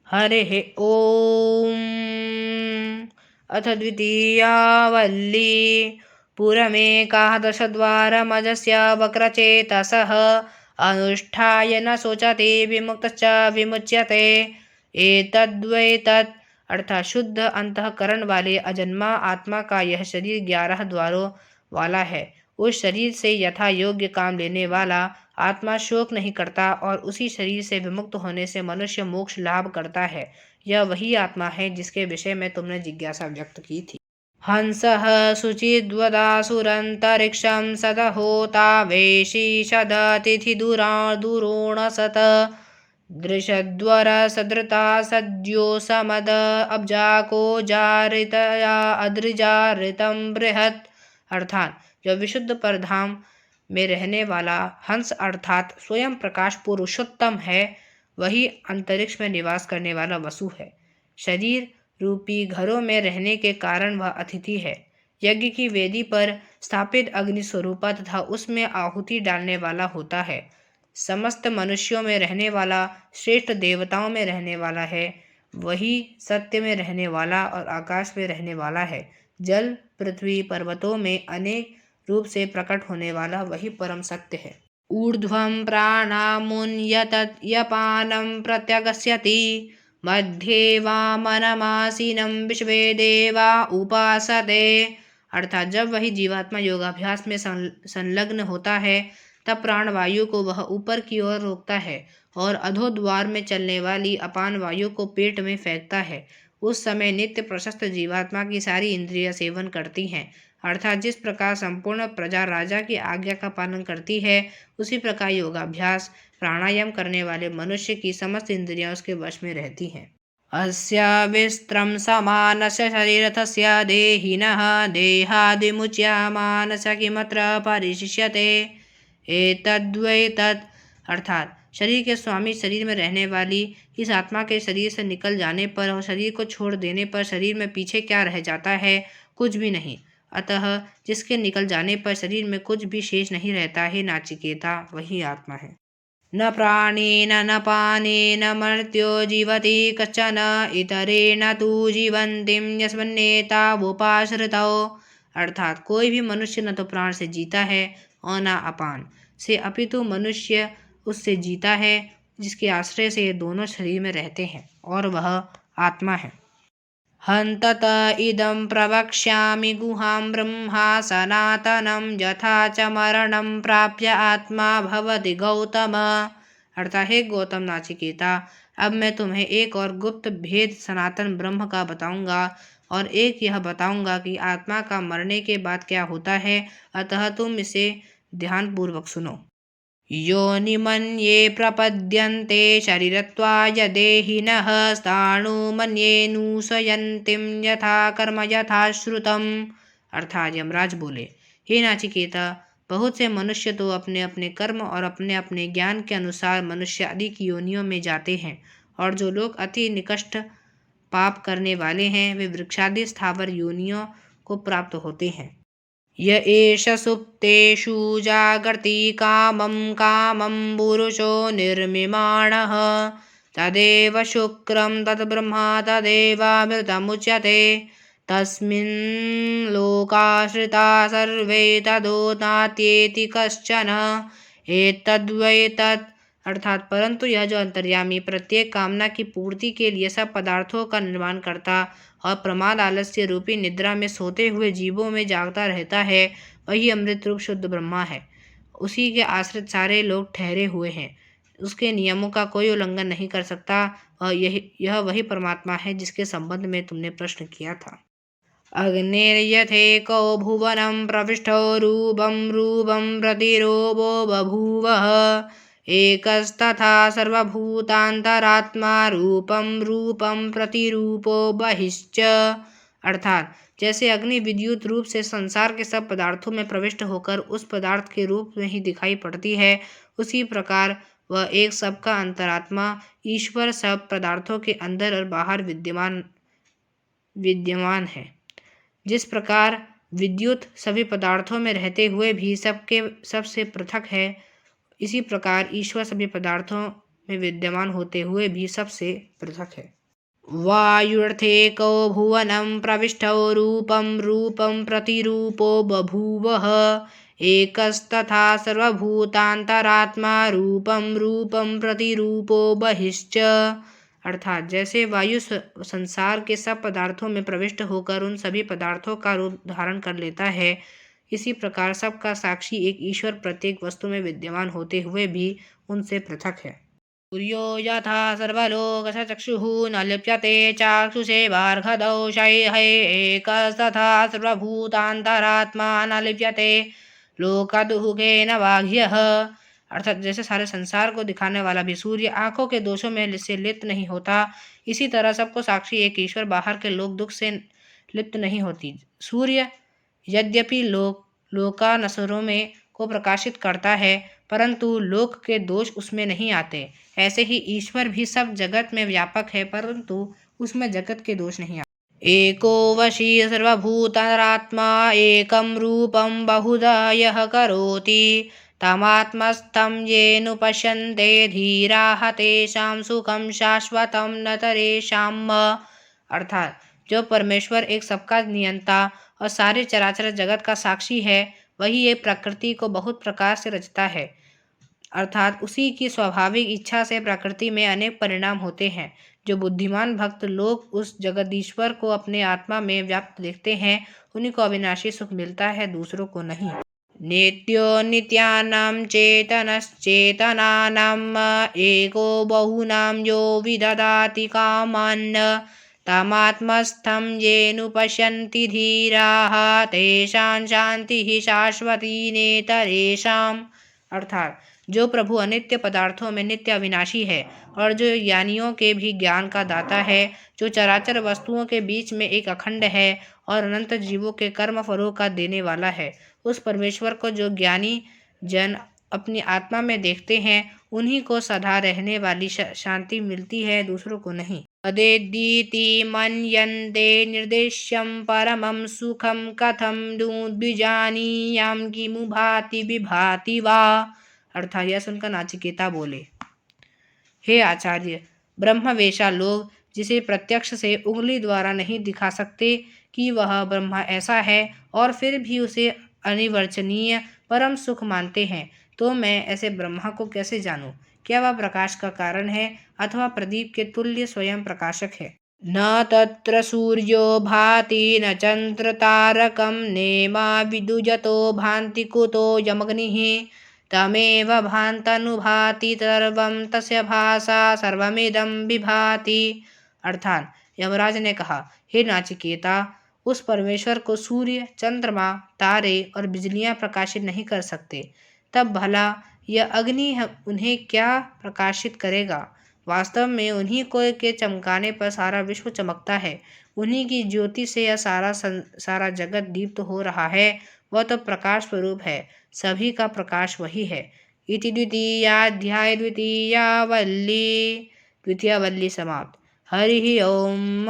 हरिः ॐ। अथ द्वितीयावल्ली। पुरमेकादशद्वारमजस्य वक्रचेतसः अनुष्ठाय न शोचते विमुक्तश्च विमुच्यते। एतद्वैतत् अर्थात शुद्ध अंतःकरण वाले अजन्मा आत्मा का यह शरीर 11 द्वारों वाला है। उस शरीर से यथा योग्य काम लेने वाला आत्मा शोक नहीं करता और उसी शरीर से विमुक्त होने से मनुष्य मोक्ष लाभ करता है। यह वही आत्मा है जिसके विषय में तुमने जिज्ञासा व्यक्त की थी। हंसः शुचिद्वदासुरन्तरिक्षं सदहोतावेशीषदतिथिदुरोणसत दृशद्वरसदृता सद्यो समद अब्जाको जारितया अद्रिजारितं बृहत्। अर्थात जो विशुद्ध परधाम में रहने वाला हंस अर्थात स्वयं प्रकाश पुरुषोत्तम है, वही अंतरिक्ष में निवास करने वाला वसु है। शरीर रूपी घरों में रहने के कारण वह अतिथि है। यज्ञ की वेदी पर स्थापित अग्नि स्वरूपा तथा उसमें आहुति डालने वाला होता है। समस्त मनुष्यों में रहने वाला, श्रेष्ठ देवताओं में रहने वाला है। वही सत्य में रहने वाला और आकाश में रहने वाला है। जल, पृथ्वी, पर्वतों में अनेक रूप से प्रकट होने वाला वही परम सत्य है। ऊर्ध्वं प्राणामुन्यतत् यपानं प्रत्यगस्यति मध्ये वामनमासीनं विश्वे देवा उपासते। अर्थात जब वही जीवात्मा योगाभ्यास में संलग्न होता है, तब प्राणवायु को वह ऊपर की ओर रोकता है और अधोद्वार में चलने वाली अपान वायु को पेट में फेंकता है। उस समय नित्य प्रशस्त जीवात्मा की सारी इंद्रियां सेवन करती हैं। अर्थात जिस प्रकार संपूर्ण प्रजा राजा की आज्ञा का पालन करती है, उसी प्रकार योगाभ्यास प्राणायाम करने वाले मनुष्य की समस्त इंद्रियां उसके वश में रहती हैं। अस्य विस्त्रं समानस्य शरीरथस्य देहिनः देहादिमुच्यमानस्य किमत्र परिशिष्यते। एतद्वैतत् अर्थात शरीर के स्वामी शरीर में रहने वाली इस आत्मा के शरीर से निकल जाने पर और शरीर को छोड़ देने पर शरीर में पीछे क्या रह जाता है? कुछ भी नहीं। अतः जिसके निकल जाने पर शरीर में कुछ भी शेष नहीं रहता है, नाचिकेता, वही आत्मा है। न प्राणेन न पानेन मर्त्यो जीवति कश्चन इतरेण तु जीवन्तीं यस्मिन्नेतावुपाश्रितौ। अर्थात कोई भी मनुष्य न तो प्राण से जीता है और न अपान से, अपितु मनुष्य उससे जीता है जिसके आश्रय से ये दोनों शरीर में रहते हैं, और वह आत्मा है। हन्तत इदं प्रवक्ष्यामि गुहां ब्रह्मा सनातनं यथा च मरणं प्राप्य आत्मा भवति गौतम। अर्थात हे गौतम नाचिकेता, अब मैं तुम्हें एक और गुप्त भेद सनातन ब्रह्म का बताऊंगा और एक यह बताऊंगा कि आत्मा का मरने के बाद क्या होता है। अतः तुम इसे ध्यानपूर्वक सुनो। योनिमन्ये प्रपद्यन्ते शरीरत्वाय देहिनः स्थाणुमन्येऽनुशयन्तीं यथा कर्म यथा श्रुतम्। अर्थात यमराज बोले, हे नाचिकेता, बहुत से मनुष्य तो अपने अपने कर्म और अपने अपने ज्ञान के अनुसार मनुष्य आदि की योनियों में जाते हैं, और जो लोग अति निकृष्ट पाप करने वाले हैं वे वृक्षादि स्थावर योनियों को प्राप्त होते हैं। य एष सुप्तेषु जागर्ति कामं कामं पुरुषो निर्मिमाणः तदेव शुक्रं तद्ब्रह्म तदेवामृतमुच्यते। तस्मिन् लोकाश्रिता सर्वे तदोनात्येति कश्चन। एतद्वैतत् अर्थात परंतु यह जो अंतर्यामी प्रत्येक कामना की पूर्ति के लिए सब पदार्थों का निर्माण करता और प्रमाद आलस्य रूपी निद्रा में सोते हुए जीवों में जागता रहता है, वही अमृत रूप शुद्ध ब्रह्मा है। उसी के आश्रित सारे लोग ठहरे हुए हैं। उसके नियमों का कोई उल्लंघन नहीं कर सकता, और यह वही परमात्मा है जिसके संबंध में तुमने प्रश्न किया था। अग्निर्यथेको भुवनं प्रविष्टो रूपं रूपं प्रतिरूपो बभूवः एकस्तथा सर्वभूतान्तरात्मा रूपं रूपं प्रतिरूपो बहिश्च। अर्थात जैसे अग्नि विद्युत रूप से संसार के सब पदार्थों में प्रविष्ट होकर उस पदार्थ के रूप में ही दिखाई पड़ती है, उसी प्रकार वह एक सबका अंतरात्मा ईश्वर सब पदार्थों के अंदर और बाहर विद्यमान है। जिस प्रकार विद्युत सभी पदार्थों में रहते हुए भी सबसे पृथक है, इसी प्रकार ईश्वर सभी पदार्थों में विद्यमान होते हुए भी सबसे पृथक है। वायुर्थेको भुवनं प्रविष्टो रूपं रूपं प्रतिरूपो बभूवः एकस्तथा सर्वभूतांतरात्मा रूपं रूपं प्रतिरूपो बहिश्च। अर्थात जैसे वायु संसार के सब पदार्थों में प्रविष्ट होकर उन सभी पदार्थों का रूप धारण कर लेता है, इसी प्रकार सबका साक्षी एक ईश्वर प्रत्येक वस्तु में विद्यमान होते हुए भी उनसे पृथक है। सूर्यो यथा सर्वलोकचक्षुः न लिप्यते चाक्षुषे वार्घदौ शैः एकस्तथा सर्वभूतांतरात्मा न लिप्यते लोकदुःखेन वाह्यः। अर्थात जैसे सारे संसार को दिखाने वाला भी सूर्य आंखों के दोषों में से लिप्त नहीं होता, इसी तरह सबको साक्षी एक ईश्वर बाहर के लोक दुख से लिप्त नहीं होती। सूर्य यद्यपि लोकानसरों में को प्रकाशित करता है, परंतु लोक के दोष उसमें नहीं आते। ऐसे ही ईश्वर भी सब जगत में व्यापक है, परंतु उसमें जगत के दोष नहीं आते। एको वशी सर्वभूतात्मा एकं रूपं बहुधा यः करोति तमात्मस्थं येनुपश्यन्ते धीराः तेषां सुखं शाश्वतं न तरेषाम्। अर्थात जो परमेश्वर एक सबका नियंता और सारे चराचर जगत का साक्षी है, वही ये प्रकृति को बहुत प्रकार से रचता है। अर्थात उसी की स्वाभाविक इच्छा से प्रकृति में अनेक परिणाम होते हैं। जो बुद्धिमान भक्त लोग उस जगदीश्वर को अपने आत्मा में व्याप्त देखते हैं, उन्हीं को अविनाशी सुख मिलता है, दूसरों को नहीं। नित्यो नित्यानां चेतनश्चेतनानां एको बहुनां यो विदधाति कामान् तमात्मस्थं येनुपश्यन्ति धीराः तेषां शान्तिः शाश्वती नेतरेषाम्। अर्थात जो प्रभु अनित्य पदार्थों में नित्य अविनाशी है और जो ज्ञानियों के भी ज्ञान का दाता है, जो चराचर वस्तुओं के बीच में एक अखंड है और अनंत जीवों के कर्म फलों का देने वाला है, उस परमेश्वर को जो ज्ञानी जन अपनी आत्मा में देखते हैं, उन्हीं को सदा रहने वाली शांति मिलती है, दूसरों को नहीं। तदेदीति मन्यन्ते निर्देश्यं परमं सुखं कथं द्विजानीयां किमु भाति विभाति वा। अर्थात यह सुनकर नाचिकेता बोले, हे आचार्य, ब्रह्मवेशा लोग जिसे प्रत्यक्ष से उंगली द्वारा नहीं दिखा सकते कि वह ब्रह्मा ऐसा है और फिर भी उसे अनिर्वचनीय परम सुख मानते हैं, तो मैं ऐसे ब्रह्मा को कैसे जानूं? क्या वह प्रकाश का कारण है अथवा प्रदीप के तुल्य स्वयं प्रकाशक है? न तत्र सूर्यो भाति न चंद्र तारकं नेमा विदुजतो भान्ति कुतो यमग्निः तमेव भान्तनुभाति सर्वं तस्य भासा सर्वमिदं विभाति। अर्थात यमराज ने कहा, हे नाचिकेता, उस परमेश्वर को सूर्य, चंद्रमा, तारे और बिजलियां प्रकाशित नहीं कर सकते, तब भला यह अग्नि उन्हें क्या प्रकाशित करेगा? वास्तव में उन्हीं को के चमकाने पर सारा विश्व चमकता है। उन्हीं की ज्योति से यह सारा जगत दीप्त हो रहा है। वह तो प्रकाश स्वरूप है, सभी का प्रकाश वही है। इति द्वितीयाध्याय द्वितीया वल्ली समाप्त। हरि ओम।